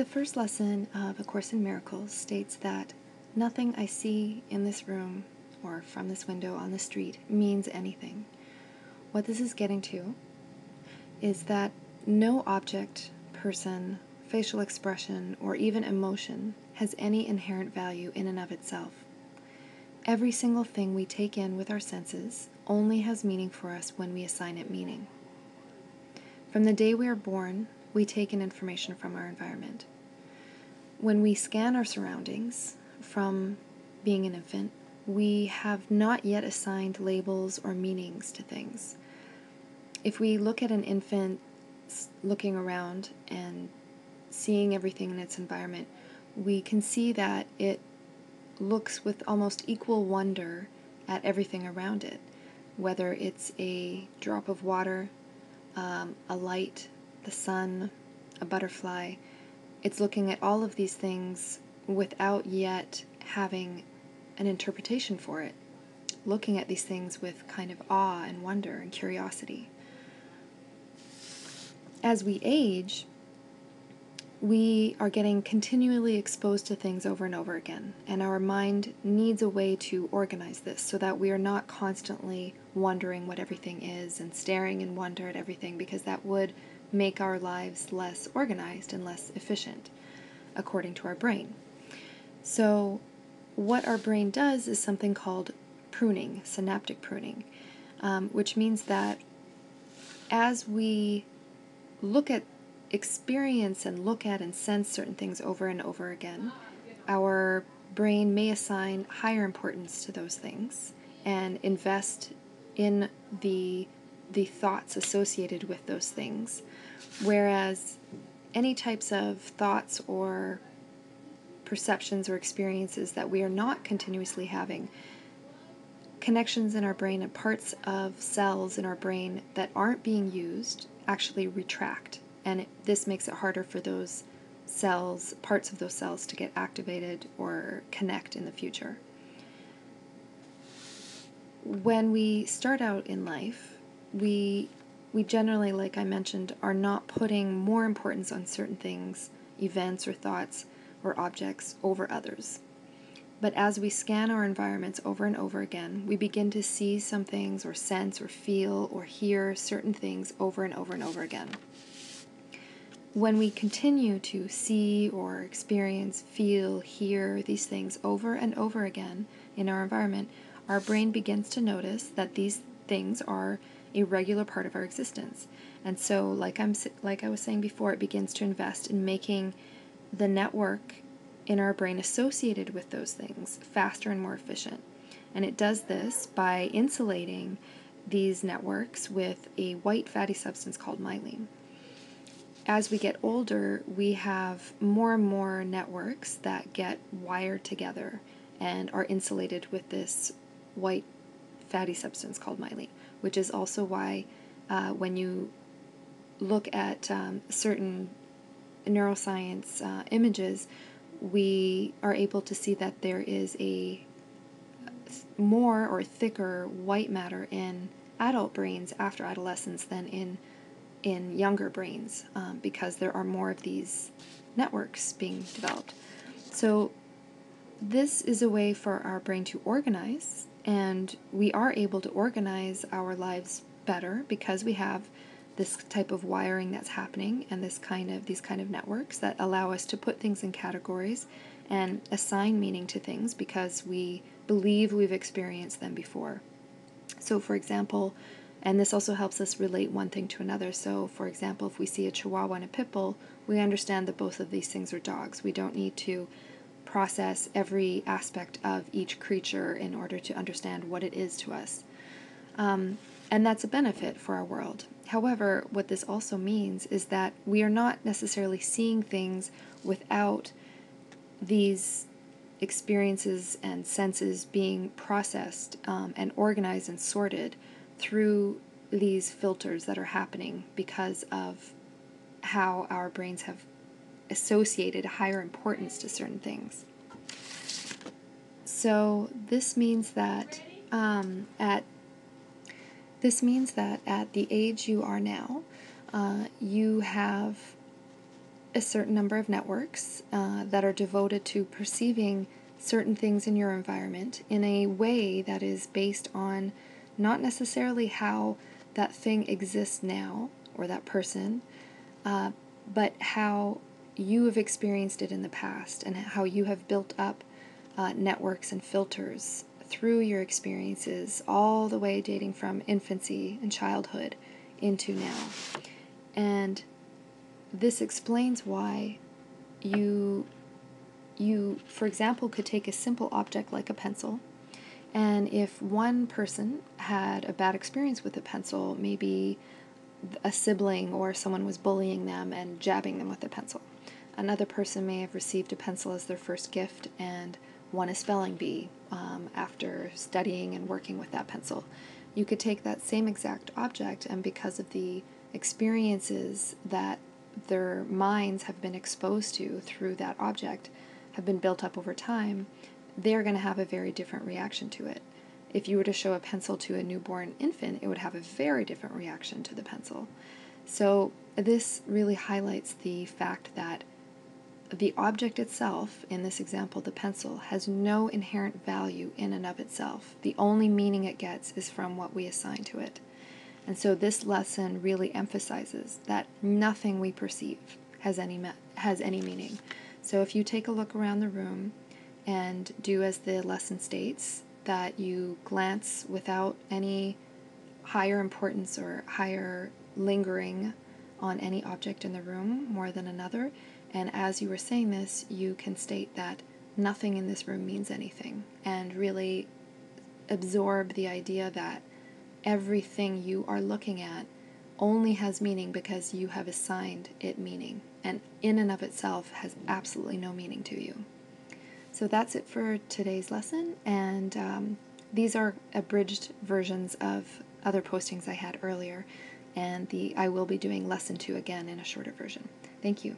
The first lesson of A Course in Miracles states that nothing I see in this room or from this window on the street means anything. What this is getting to is that no object, person, facial expression, or even emotion has any inherent value in and of itself. Every single thing we take in with our senses only has meaning for us when we assign it meaning. From the day we are born, we take in information from our environment. When we scan our surroundings from being an infant, we have not yet assigned labels or meanings to things. If we look at an infant looking around and seeing everything in its environment, we can see that it looks with almost equal wonder at everything around it, whether it's a drop of water, a light, the sun, a butterfly. It's looking at all of these things without yet having an interpretation for it, looking at these things with kind of awe and wonder and curiosity. As we age, we are getting continually exposed to things over and over again, and our mind needs a way to organize this so that we are not constantly wondering what everything is and staring in wonder at everything, because that would make our lives less organized and less efficient, according to our brain. So what our brain does is something called pruning, synaptic pruning, which means that as we experience and look at and sense certain things over and over again, our brain may assign higher importance to those things and invest in the thoughts associated with those things, whereas any types of thoughts or perceptions or experiences that we are not continuously having, connections in our brain and parts of cells in our brain that aren't being used actually retract, and this makes it harder for those cells, parts of those cells, to get activated or connect in the future. When we start out in life, we generally, like I mentioned, are not putting more importance on certain things, events or thoughts or objects over others. But as we scan our environments over and over again, we begin to see some things or sense or feel or hear certain things over and over and over again. When we continue to see or experience, feel, hear these things over and over again in our environment, our brain begins to notice that these things are a regular part of our existence. And so, like I was saying before, it begins to invest in making the network in our brain associated with those things faster and more efficient. And it does this by insulating these networks with a white fatty substance called myelin. As we get older, we have more and more networks that get wired together and are insulated with this white fatty substance called myelin, which is also why when you look at certain neuroscience images, we are able to see that there is a more or thicker white matter in adult brains after adolescence than in younger brains, because there are more of these networks being developed. So this is a way for our brain to organize, and we are able to organize our lives better because we have this type of wiring that's happening and these kind of networks that allow us to put things in categories and assign meaning to things because we believe we've experienced them before. So for example, and this also helps us relate one thing to another. So for example, if we see a Chihuahua and a Pit Bull, we understand that both of these things are dogs. We don't need to process every aspect of each creature in order to understand what it is to us. And that's a benefit for our world. However, what this also means is that we are not necessarily seeing things without these experiences and senses being processed and organized and sorted through these filters that are happening because of how our brains have associated higher importance to certain things. So this means that at the age you are now, you have a certain number of networks that are devoted to perceiving certain things in your environment in a way that is based on not necessarily how that thing exists now or that person, but how you have experienced it in the past and how you have built up networks and filters through your experiences, all the way dating from infancy and childhood into now. And this explains why you, for example, could take a simple object like a pencil, and if one person had a bad experience with a pencil, maybe a sibling or someone was bullying them and jabbing them with a pencil. Another person may have received a pencil as their first gift and won a spelling bee after studying and working with that pencil. You could take that same exact object, and because of the experiences that their minds have been exposed to through that object, have been built up over time, they're going to have a very different reaction to it. If you were to show a pencil to a newborn infant, it would have a very different reaction to the pencil. So this really highlights the fact that the object itself, in this example, the pencil, has no inherent value in and of itself. The only meaning it gets is from what we assign to it. And so this lesson really emphasizes that nothing we perceive has any meaning. So if you take a look around the room and do as the lesson states, that you glance without any higher importance or higher lingering on any object in the room more than another, and as you were saying this, you can state that nothing in this room means anything, and really absorb the idea that everything you are looking at only has meaning because you have assigned it meaning, and in and of itself has absolutely no meaning to you. So that's it for today's lesson, and these are abridged versions of other postings I had earlier, and I will be doing lesson 2 again in a shorter version. Thank you.